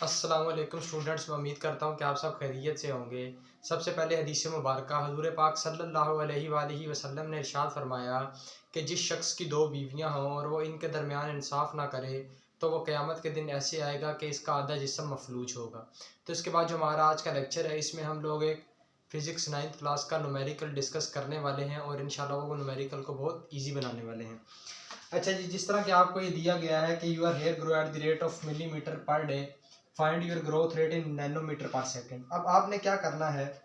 अस्सलाम वालेकुम स्टूडेंट्स, मैं उम्मीद करता हूँ कि आप सब खैरियत से होंगे। सबसे पहले हदीस मुबारक हज़ूर पाक सल्लल्लाहु अलैहि वसल्लम ने इरशाद फरमाया कि जिस शख्स की दो बीवियाँ हों और वो इनके दरमियान इंसाफ ना करे तो वो क़यामत के दिन ऐसे आएगा कि इसका आधा जिस्म मफलूज होगा। तो इसके बाद जो हमारा आज का लेक्चर है, इसमें हम लोग एक फ़िज़िक्स 9th क्लास का न्यूमेरिकल डिस्कस करने वाले हैं और इंशाल्लाह वो न्यूमेरिकल को बहुत ईजी बनाने वाले हैं। अच्छा जी, जिस तरह कि आपको ये दिया गया है कि your hair grow at the rate of millimetre per day, find your growth rate in nanometre per second. अब आपने क्या करना है,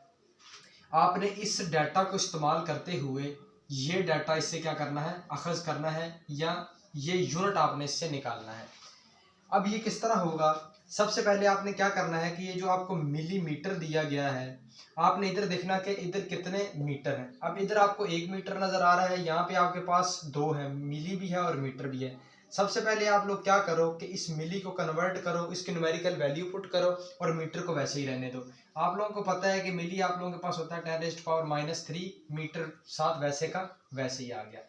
आपने इस डाटा को इस्तेमाल करते हुए ये डाटा इससे क्या करना है, अखज़ करना है, या ये यूनिट आपने इससे निकालना है। अब ये किस तरह होगा, सबसे पहले आपने क्या करना है कि ये जो आपको मिलीमीटर दिया गया है, आपने इधर देखना कि इधर कितने मीटर हैं। अब इधर आपको 1 मीटर नज़र आ रहा है, यहाँ पे आपके पास 2 है, मिली भी है और मीटर भी है। सबसे पहले आप लोग क्या करो कि इस मिली को कन्वर्ट करो, इसकी न्यूमेरिकल वैल्यू पुट करो और मीटर को वैसे ही रहने दो। आप लोगों को पता है कि मिली आप लोगों के पास होता है 10⁻⁻3, मीटर साथ वैसे का वैसे ही आ गया।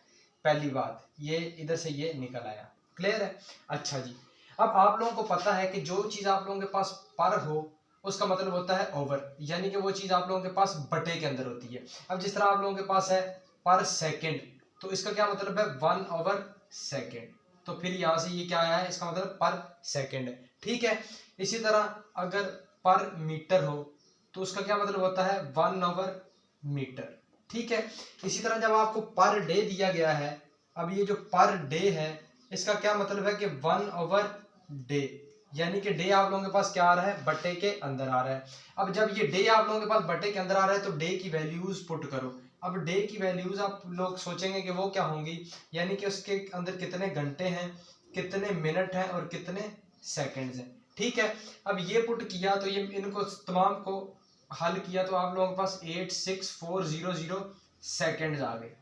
पहली बात ये इधर से ये निकल आया, क्लियर है। अच्छा जी, अब आप लोगों को पता है कि जो चीज़ आप लोगों के पास पर हो उसका मतलब होता है ओवर, यानी कि वो चीज़ आप लोगों के पास बटे के अंदर होती है। अब जिस तरह आप लोगों के पास है पर सेकंड, तो इसका क्या मतलब है 1/सेकंड, तो फिर यहाँ से ये क्या आया है, इसका मतलब पर सेकंड है, ठीक है। इसी तरह अगर पर मीटर हो तो उसका क्या मतलब होता है 1/मीटर, ठीक है। इसी तरह जब आपको पर डे दिया गया है, अब ये जो पर डे है इसका क्या मतलब है कि 1/डे, यानी कि डे आप लोगों के पास क्या आ रहा है, बटे के अंदर आ रहा है। अब जब ये डे आप लोगों के पास बटे के अंदर आ रहा है तो डे की वैल्यूज पुट करो। अब डे की वैल्यूज आप लोग सोचेंगे कि वो क्या होंगी, यानी कि उसके अंदर कितने घंटे हैं, कितने मिनट हैं और कितने सेकंड्स हैं, ठीक है। अब ये पुट किया तो ये इनको तमाम को हल किया तो आप लोगों के पास 86400 सेकंड्स आ गए,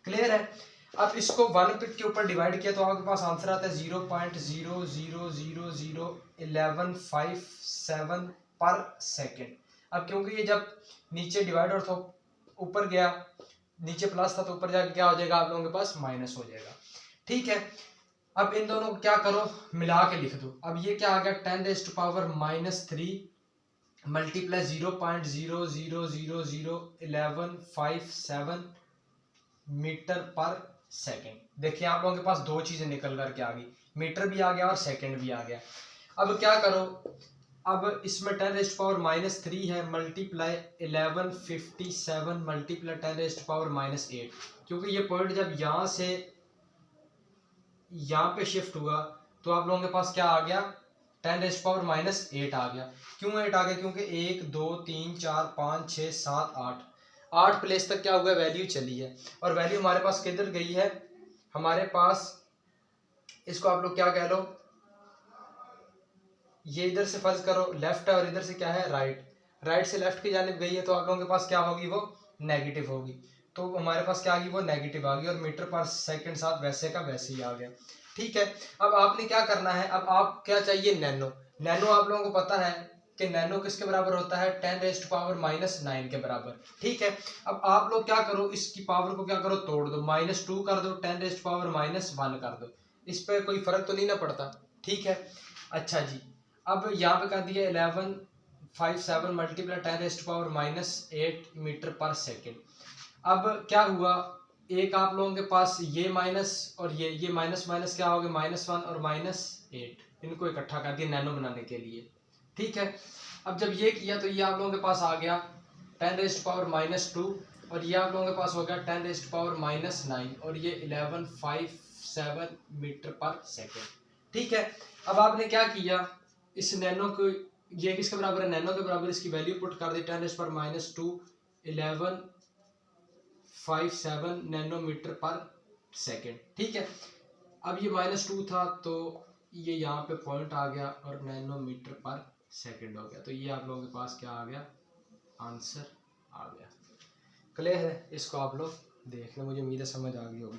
क्लियर है। अब इसको 1 के ऊपर डिवाइड किया तो आपके पास आंसर आता है 0.00001157 पर सेकेंड। अब क्योंकि ये जब नीचे डिवाइड और तो ऊपर गया, नीचे प्लस था तो ऊपर जाके क्या हो जाएगा, आप लोगों के पास माइनस हो जाएगा, ठीक है। अब इन दोनों को क्या करो, मिला के लिख दो। अब ये क्या आ गया 10⁻³ मल्टीप्लाई 0.00001157 मीटर पर सेकंड। देखिए आप लोगों के पास दो चीजें निकल करके आ गई, मीटर भी आ गया और सेकंड भी आ गया। अब क्या करो, अब इसमें 10⁻³ है मल्टीप्लाई 1157 मल्टीप्लाई 10⁻⁸, क्योंकि ये पॉइंट जब यहाँ से यहाँ पे शिफ्ट हुआ तो आप लोगों के पास क्या आ गया 10⁻⁸ आ गया। क्यों 8 आ गया, क्योंकि 1 2 3 4 5 6 7 8 प्लेस तक क्या हुआ, वैल्यू चली है। और वैल्यू हमारे पास किधर गई है, हमारे पास इसको आप लोग क्या कह लो, ये इधर से फर्ज करो लेफ्ट है और इधर से क्या है राइट, राइट से लेफ्ट की जानिब गई है तो आप लोगों के पास क्या होगी, वो नेगेटिव होगी। तो हमारे पास क्या आ गई, वो नेगेटिव आ गई और मीटर पर सेकंड साथ वैसे का वैसे ही आ गया, ठीक है। अब आपने क्या करना है, अब आप क्या चाहिए, नैनो। नैनो आप लोगों को पता है कि नैनो किसके बराबर होता है 10⁻⁹ के बराबर, ठीक है। अब आप लोग क्या करो, इसकी पावर को क्या करो, तोड़ दो, -2 कर दो, 10⁻⁻1 कर दो, इस पर कोई फर्क तो नहीं ना पड़ता, ठीक है। अच्छा जी, अब यहाँ पे कर दिया 1157 मल्टीप्लाई 10⁻⁻8 मीटर पर सेकेंड। अब क्या हुआ, एक आप लोगों के पास ये माइनस और ये माइनस माइनस क्या हो गया, -1 और -8, इनको इकट्ठा कर दिया नैनो बनाने के लिए, ठीक है। अब जब ये किया तो ये आप लोगों के पास आ गया 10⁻⁻2 और ये आप लोगों के पास हो गया 10⁻⁹ और ये 1157 मीटर पर सेकेंड, ठीक है। अब आपने क्या किया, इस नैनो को, ये किसके बराबर है, नैनो के बराबर, इसकी वैल्यू पुट कर दी 10⁻⁻2 1157 नैनोमीटर पर सेकेंड, ठीक है। अब ये -2 था तो ये यहाँ पे पॉइंट आ गया और नैनोमीटर पर सेकेंड हो गया, तो ये आप लोगों के पास क्या आ गया, आंसर आ गया, क्लियर है। इसको आप लोग देख लें, मुझे उम्मीद है समझ आ गई होगी।